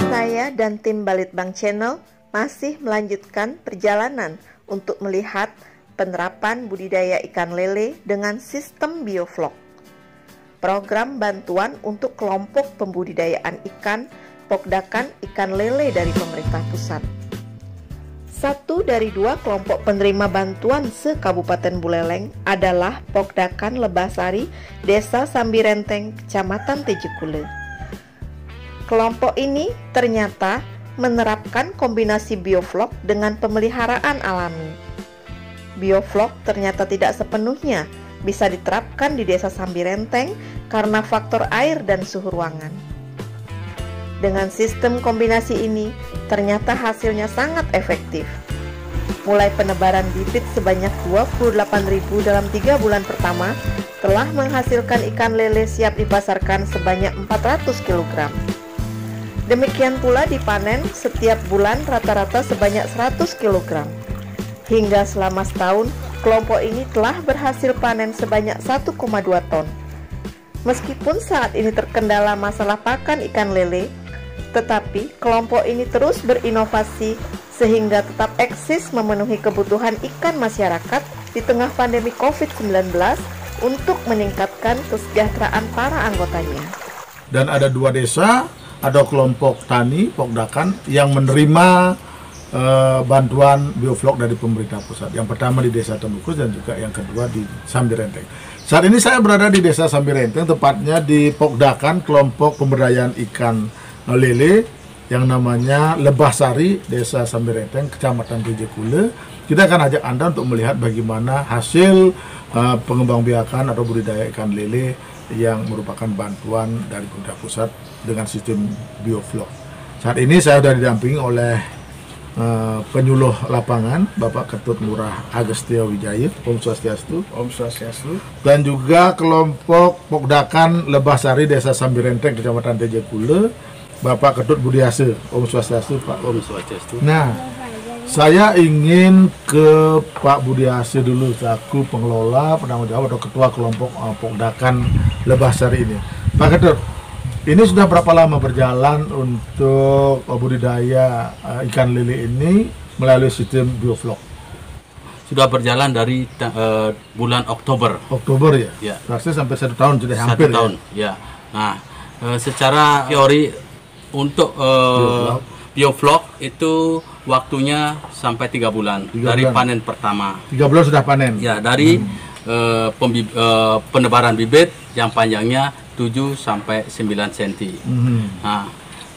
Saya dan tim Balitbang Channel masih melanjutkan perjalanan untuk melihat penerapan budidaya ikan lele dengan sistem bioflok. Program bantuan untuk kelompok pembudidayaan ikan Pokdakan ikan lele dari pemerintah pusat. Satu dari dua kelompok penerima bantuan se-Kabupaten Buleleng adalah Pokdakan Lebahsari, Desa Sambirenteng, Kecamatan Tejekule. Kelompok ini ternyata menerapkan kombinasi bioflok dengan pemeliharaan alami. Bioflok ternyata tidak sepenuhnya bisa diterapkan di Desa Sambirenteng karena faktor air dan suhu ruangan. Dengan sistem kombinasi ini, ternyata hasilnya sangat efektif. Mulai penebaran bibit sebanyak 28.000 dalam 3 bulan pertama, telah menghasilkan ikan lele siap dipasarkan sebanyak 400 kg. Demikian pula dipanen setiap bulan rata-rata sebanyak 100 kg. Hingga selama setahun, kelompok ini telah berhasil panen sebanyak 1,2 ton. Meskipun saat ini terkendala masalah pakan ikan lele, tetapi kelompok ini terus berinovasi sehingga tetap eksis memenuhi kebutuhan ikan masyarakat di tengah pandemi COVID-19 untuk meningkatkan kesejahteraan para anggotanya. Dan ada 2 desa, ada kelompok tani Pokdakan yang menerima bantuan bioflok dari pemerintah pusat. Yang pertama di Desa Temukus dan juga yang kedua di Sambirenteng. Saat ini saya berada di Desa Sambirenteng, tepatnya di Pokdakan kelompok pemberdayaan ikan lele yang namanya Lebahsari, Desa Sambirenteng, Kecamatan Tejekule. Kita akan ajak Anda untuk melihat bagaimana hasil pengembangbiakan atau budidaya ikan lele yang merupakan bantuan dari pemerintah pusat dengan sistem bioflok. Saat ini saya sudah didampingi oleh penyuluh lapangan Bapak Ketut Murah Agastya Wijaya, Om Swastiastu. Om Swastiastu. Dan juga kelompok Pokdakan Lebahsari, Desa Sambirenteng, Kecamatan Tejekule, Bapak Ketut Budiase. Om Swastiastu, Pak. Om Swastiastu. Nah, saya ingin ke Pak Budiase dulu, selaku pengelola, penanggung jawab atau ketua kelompok Pokdakan Lebahsari ini. Pak Ketut, ini sudah berapa lama berjalan untuk budidaya ikan lele ini melalui sistem bioflok? Sudah berjalan dari bulan Oktober. Oktober ya? Ya. Berarti sampai 1 tahun, sudah hampir 1 tahun, ya. Nah, secara teori untuk bioflok itu waktunya sampai 3 bulan dari panen pertama. 3 bulan sudah panen? Ya, dari penebaran bibit yang panjangnya 7 sampai 9 cm. Nah,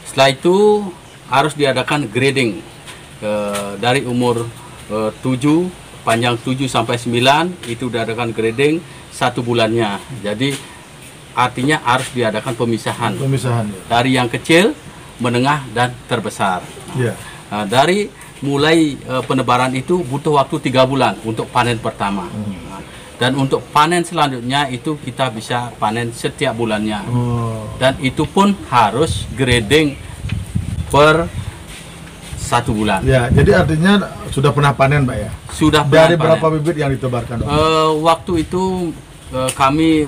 setelah itu harus diadakan grading dari umur 7, panjang 7 sampai 9 itu diadakan grading 1 bulannya. Jadi artinya harus diadakan pemisahan ya. Dari yang kecil, menengah, dan terbesar. Yeah. Nah, dari mulai penebaran itu butuh waktu 3 bulan untuk panen pertama. Nah, dan untuk panen selanjutnya itu kita bisa panen setiap bulannya. Dan itu pun harus grading per 1 bulan. Ya, jadi artinya sudah pernah panen, Pak ya? Sudah pernah Dari panen. Berapa bibit yang ditebarkan? Waktu itu kami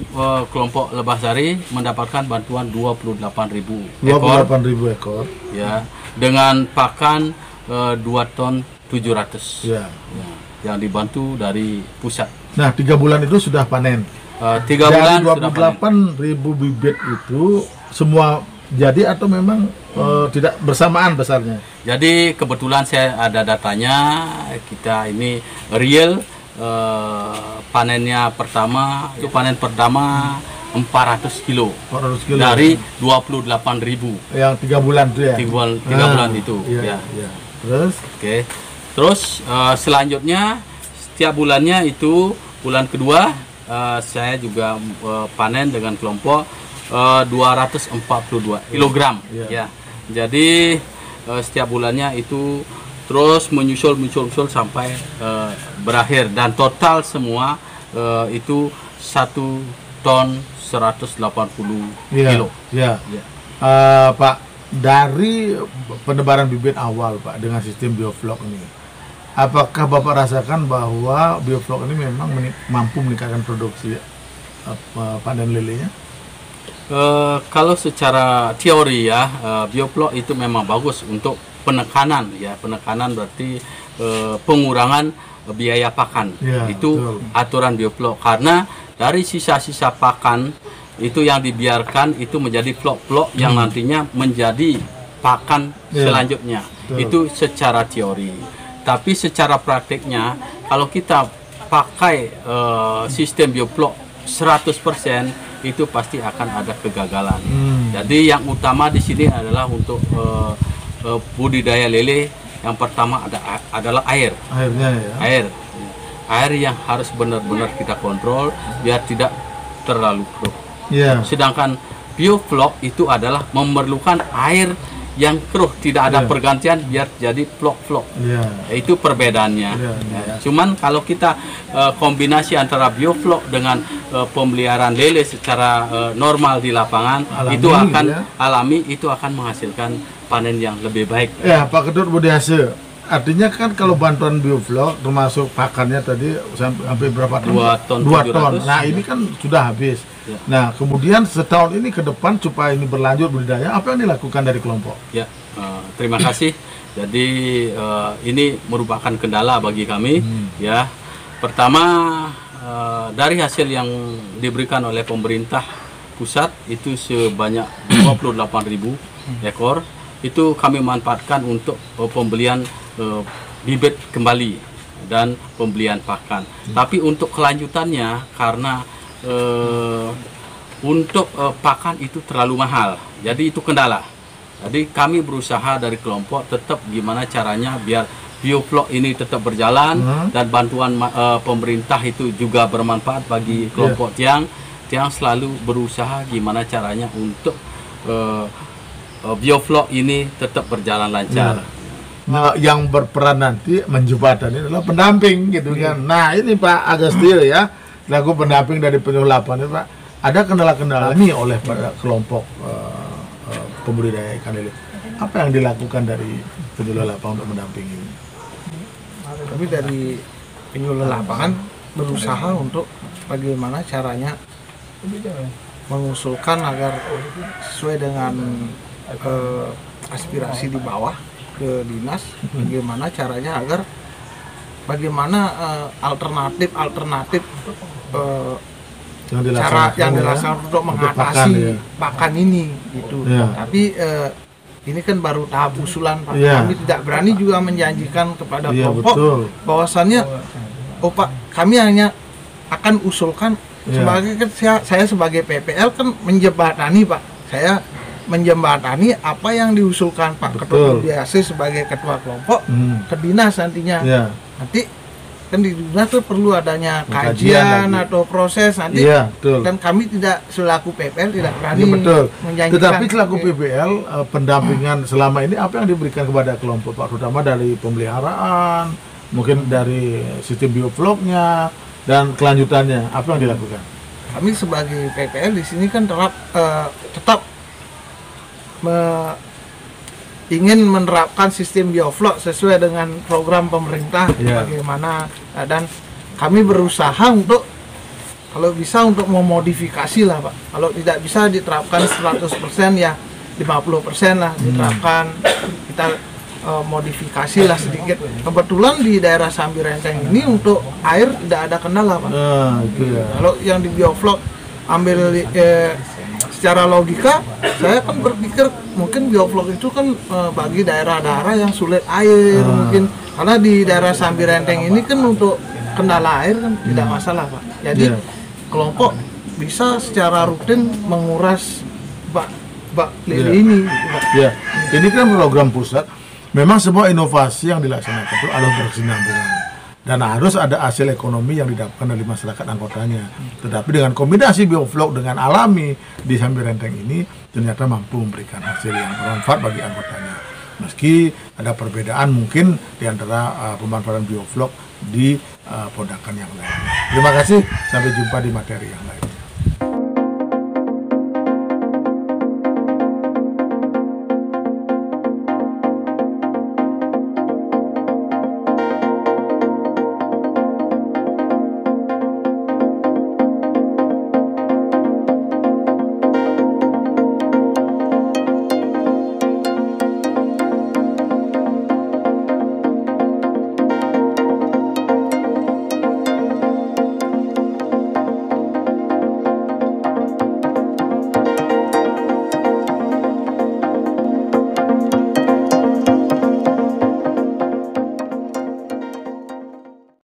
kelompok Lebahsari mendapatkan bantuan 28.000 ekor. 28.000 ekor. Ya, dengan pakan 2 ton 700. Ya. Ya, yang dibantu dari pusat. Nah, 3 bulan itu sudah panen. 3 bulan sudah panen. 28.000 bibit itu semua jadi atau memang tidak bersamaan besarnya? Jadi kebetulan saya ada datanya. Kita ini real panennya pertama itu panen pertama 400 kilo. 400 kilo dari 28.000. Yang 3 bulan itu ya? 3 bulan itu. Iya, ya. iya. Terus? Oke. Terus selanjutnya setiap bulannya itu bulan kedua saya juga panen dengan kelompok 242 kg. Ya. Jadi setiap bulannya itu terus menyusul sampai berakhir, dan total semua itu 1 ton 180 kilo. Ya. Pak, dari penebaran bibit awal Pak dengan sistem bioflok ini, apakah Bapak rasakan bahwa bioflok ini memang mampu meningkatkan produksi panen lelenya? Kalau secara teori ya, bioflok itu memang bagus untuk penekanan ya. Penekanan berarti pengurangan biaya pakan. Ya, Itu betul. aturan bioflok, karena dari sisa-sisa pakan itu yang dibiarkan itu menjadi flok-flok yang nantinya menjadi pakan Ya, selanjutnya. betul. Itu secara teori. Tapi secara praktiknya kalau kita pakai sistem bioflok 100%, itu pasti akan ada kegagalan. Jadi yang utama di sini adalah untuk budidaya lele, yang pertama adalah air. Akhirnya ya. Air yang harus benar-benar kita kontrol biar tidak terlalu keruh. Iya. Sedangkan bioflok itu adalah memerlukan air yang keruh, tidak ada Iya. pergantian biar jadi flok-flok. Iya. Itu perbedaannya. Iya, Ya, cuman kalau kita kombinasi antara bioflok dengan pemeliharaan lele secara normal di lapangan, Alami, itu akan ya. alami, itu akan menghasilkan panen yang lebih baik. Ya, Pak Ketut Budiase. Artinya kan kalau bantuan bioflok termasuk pakannya tadi sampai berapa ton? 2 ton 2 ton. 700. Nah, ini kan sudah habis. Ya. Nah, kemudian setahun ini ke depan supaya ini berlanjut budidaya, apa yang dilakukan dari kelompok? Ya, terima kasih. Jadi ini merupakan kendala bagi kami. Ya, pertama dari hasil yang diberikan oleh pemerintah pusat itu sebanyak 28.000 ekor, itu kami manfaatkan untuk pembelian bibit kembali dan pembelian pakan. Tapi untuk kelanjutannya, karena untuk pakan itu terlalu mahal, jadi itu kendala. Jadi kami berusaha dari kelompok tetap gimana caranya biar bioflok ini tetap berjalan dan bantuan pemerintah itu juga bermanfaat bagi kelompok Tiang. Tiang selalu berusaha gimana caranya untuk bioflok ini tetap berjalan lancar. Nah, yang berperan nanti menjembatani adalah pendamping gitu kan. Nah, ini Pak Agastio ya, selaku pendamping dari penyuluhan ini Pak, ada kendala-kendala nih oleh pada kelompok pembudidaya ikan lele. Apa yang dilakukan dari penyuluh lapangan untuk mendampingi ini? Kami dari penyuluh lapangan berusaha untuk bagaimana caranya mengusulkan agar sesuai dengan aspirasi di bawah ke dinas, bagaimana caranya agar bagaimana alternatif cara yang dilaksanakan untuk mengatasi pakan ini gitu. Tapi ini kan baru tahap usulan Pak. Kami tidak berani juga menjanjikan kepada kelompok bahwasannya Pak, kami hanya akan usulkan sebagai saya sebagai PPL kan menjembatani Pak. Saya menjembatani apa yang diusulkan Pak Ketua Budiase sebagai ketua kelompok ke dinas nantinya. Nanti kan di dinas tuh perlu adanya kajian atau proses nanti, dan kami tidak selaku PPL tidak berani menjanjikan. Tetapi selaku PPL pendampingan selama ini apa yang diberikan kepada kelompok Pak, terutama dari pemeliharaan, mungkin dari sistem biofloknya dan kelanjutannya, apa yang dilakukan? Kami sebagai PPL di sini kan tetap ingin menerapkan sistem bioflok sesuai dengan program pemerintah bagaimana, dan kami berusaha untuk kalau bisa untuk memodifikasi lah Pak. Kalau tidak bisa diterapkan 100% ya 50% lah diterapkan, kita modifikasi lah sedikit. Kebetulan di daerah Sambi Renteng ini untuk air tidak ada kendala Pak. Kalau yang di bioflok ambil secara logika, saya kan berpikir mungkin bioflok itu kan bagi daerah-daerah yang sulit air mungkin, karena di daerah Sambi Renteng ini kan untuk kendala air kan tidak masalah Pak. Jadi kelompok bisa secara rutin menguras bak lele ini Pak. Ini kan program pusat, memang semua inovasi yang dilaksanakan itu harus berkesinambungan dan harus ada hasil ekonomi yang didapatkan dari masyarakat anggotanya. Tetapi dengan kombinasi bioflok dengan alami di Sambi Renteng ini ternyata mampu memberikan hasil yang bermanfaat bagi anggotanya. Meski ada perbedaan mungkin di antara pemanfaatan bioflok di podakan yang lain. Terima kasih, sampai jumpa di materi yang lain.